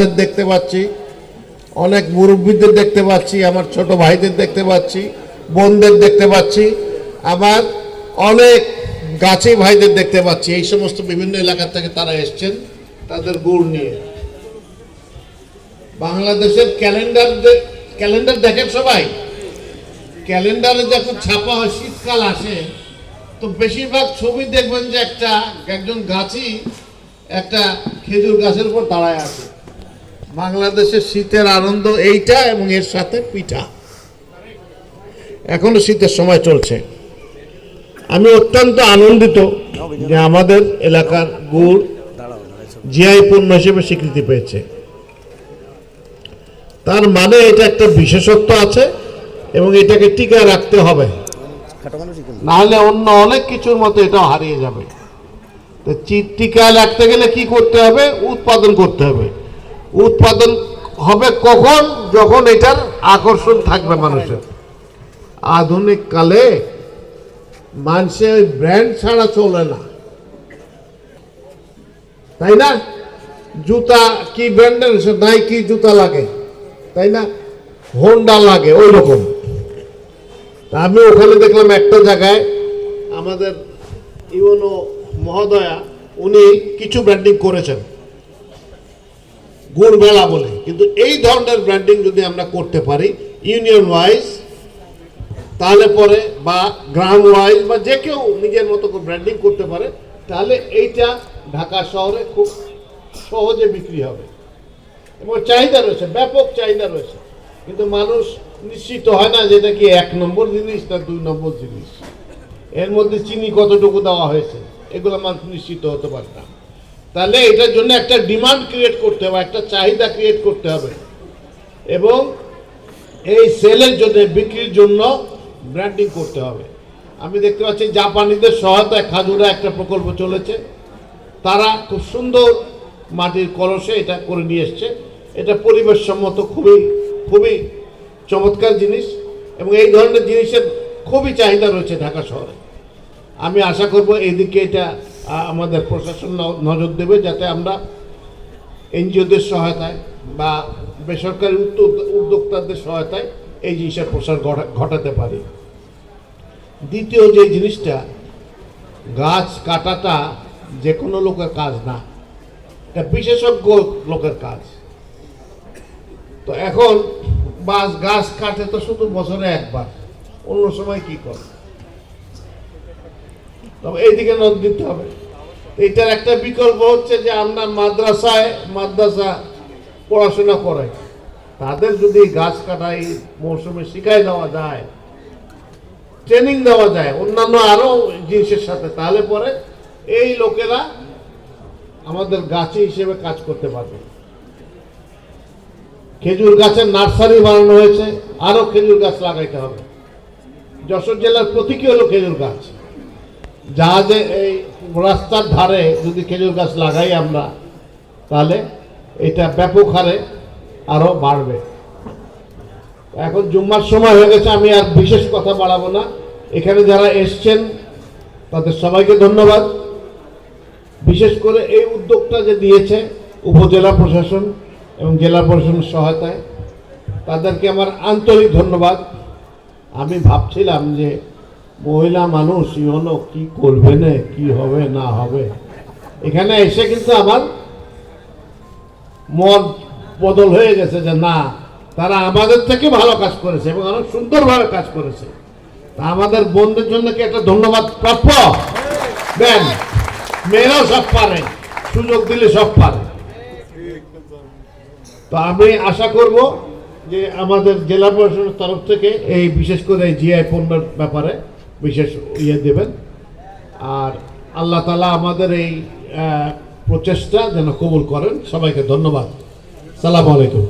দাদাদের দেখতে পাচ্ছি, অনেক মুরব্বীদের দেখতে পাচ্ছি, আমার ছোট ভাইদের দেখতে পাচ্ছি, বোনদের দেখতে পাচ্ছি, আমার অনেক গাছি ভাইদের দেখতে পাচ্ছি। এই সমস্ত বিভিন্ন এলাকা থেকে তারা এসছেন তাদের গুড় নিয়ে। বাংলাদেশের ক্যালেন্ডার দেখেন সবাই। ক্যালেন্ডারে যখন ছাপা হয়, শীতকাল আসে, তো বেশিরভাগ ছবি দেখবেন যে একজন গাছি একটা খেজুর গাছের উপর দাঁড়ায় আছে। বাংলাদেশের শীতের আনন্দ এইটা, এবং এর সাথে পিঠা। এখনো শীতের সময় চলছে। আমি অত্যন্ত আনন্দিত যে আমাদের এলাকার গুড় জিআই পণ্য হিসেবে স্বীকৃতি পেয়েছে। তার মানে এটা একটা বিশেষত্ব আছে এবং এটাকে টিকায় রাখতে হবে, নাহলে অন্য অনেক কিছুর মতো এটাও হারিয়ে যাবে। তো টিকায় রাখতে গেলে কি করতে হবে? উৎপাদন করতে হবে। উৎপাদন হবে কখন? যখন এটার আকর্ষণ থাকবে মানুষের। আধুনিক কালে মানুষের ব্র্যান্ড ছাড়া চলে না, তাই না? জুতা কি ব্র্যান্ডের? নাইকি জুতা লাগে, তাই না? হোন্ডা লাগে, ওই রকম। আমি ওখানে দেখলাম একটা জায়গায় আমাদের ইউনো মহোদয়া উনি কিছু ব্র্যান্ডিং করেছেন গুড় মেলা বলে। কিন্তু এই ধরনের ব্র্যান্ডিং যদি আমরা করতে পারি ইউনিয়ন ওয়াইজ, তাহলে পরে বা গ্রাম ওয়াইজ বা যে কেউ নিজের মতো করে ব্র্যান্ডিং করতে পারে, তাহলে এইটা ঢাকা শহরে খুব সহজে বিক্রি হবে এবং চাহিদা রয়েছে, ব্যাপক চাহিদা রয়েছে। কিন্তু মানুষ নিশ্চিত হয় না যে এটা কি 1 নম্বর জিনিস না 2 নম্বর জিনিস, এর মধ্যে চিনি কতটুকু দেওয়া হয়েছে, এগুলো মানুষ নিশ্চিত হতে পারে না। তাহলে এটার জন্য একটা ডিমান্ড ক্রিয়েট করতে হবে, একটা চাহিদা ক্রিয়েট করতে হবে, এবং এই সেলের জন্য, বিক্রির জন্য ব্র্যান্ডিং করতে হবে। আমি দেখতে পাচ্ছি জাপানিদের সহায়তায় খাজুরা একটা প্রকল্প চলেছে। তারা খুব সুন্দর মাটির কলসে এটা করে নিয়ে এসছে। এটা পরিবেশ সম্মত, খুবই খুবই চমৎকার জিনিস, এবং এই ধরনের জিনিসের খুবই চাহিদা রয়েছে ঢাকা শহরে। আমি আশা করব এইদিকে এটা আমাদের প্রশাসন নজর দেবে, যাতে আমরা এনজিওদের সহায়তায় বা বেসরকারি উদ্যোক্তাদের সহায়তায় এই জিনিসের প্রসার ঘটাতে পারি। দ্বিতীয় যে জিনিসটা, গাছ কাটাটা যে কোনো লোকের কাজ না, এটা বিশেষজ্ঞ লোকের কাজ। তো এখন গাছ কাটে তো শুধু বছরে একবার, অন্য সময় কি করে? তবে এইদিকে নজর দিতে হবে। এটার একটা বিকল্প হচ্ছে যে আমরা মাদ্রাসা পড়াশোনা করে তাদের যদি গাছ কাটাই মৌসুমে শিখাই দেওয়া যায়, ট্রেনিং দেওয়া যায় অন্যান্য আরো জিনিসের সাথে, তাহলে পরে এই লোকেরা আমাদের গাছে হিসেবে কাজ করতে পারবে। খেজুর গাছের নার্সারি বানানো হয়েছে, আরো খেজুর গাছ লাগাইতে হবে। যশোর জেলার প্রতীকী হলো খেজুর গাছ। জাহাজে এই রাস্তার ধারে যদি খেজুর গাছ লাগাই আমরা, তাহলে এটা ব্যাপক হারে আরো বাড়বে। এখন জুম্মার সময় হয়ে গেছে, আমি আর বিশেষ কথা বাড়াবো না। এখানে যারা এসছেন তাদের সবাইকে ধন্যবাদ। বিশেষ করে এই উদ্যোগটা যে দিয়েছে উপজেলা প্রশাসন এবং জেলা প্রশাসনের সহায়তায়, তাদেরকে আমার আন্তরিক ধন্যবাদ। আমি ভাবছিলাম যে মহিলা মানুষ হলো কি করবে না, কি হবে না হবে, এখানে এসে কিন্তু আমার মন বদল হয়ে গেছে যে না, তারা আমাদের থেকে ভালো কাজ করেছে এবং অনেক সুন্দরভাবে কাজ করেছে। তা আমাদের বোনদের জন্য কি একটা ধন্যবাদ প্রাপ্য? দেন, মেয়েরাও সব পারে, সুযোগ দিলে সব পারে। তো আমি আশা করব যে আমাদের জেলা প্রশাসনের তরফ থেকে এই বিশেষ করে জিআই পণ্যের ব্যাপারে বিশেষ দেবেন। আর আল্লাহ তাআলা আমাদের এই প্রচেষ্টা যেন কবুল করেন। সবাইকে ধন্যবাদ। সালামু আলাইকুম।